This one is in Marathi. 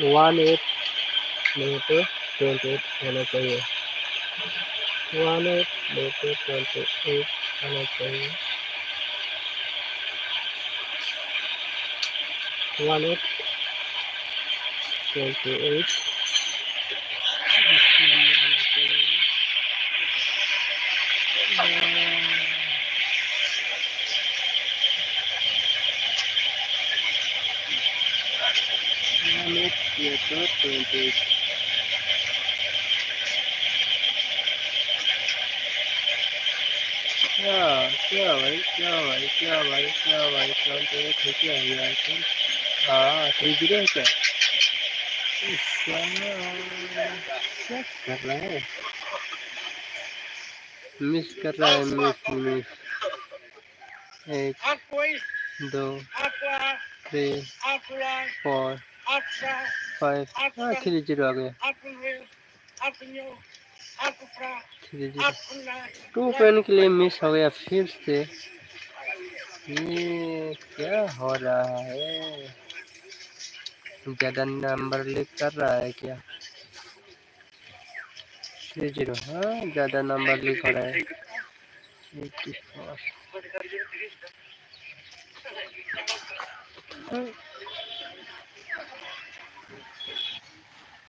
18 नहीं तो 28 होना चाहिए। 18 नहीं तो 28 होना चाहिए। 18 28 28 क्या भाई 28 है क्या यार तुम? हाँ 30 है क्या? क्या कर रहा है? मिस कर रहा है मिस 1 2 3 4 5 30 आ गया। थ्री जीरो। 2 पेन के लिए मिस हो गया फिर से। ये क्या हो रहा है? ज्यादा नंबर लीक कर रहा है क्या? 30। हाँ ज्यादा नंबर लीक हो रहा है। 84।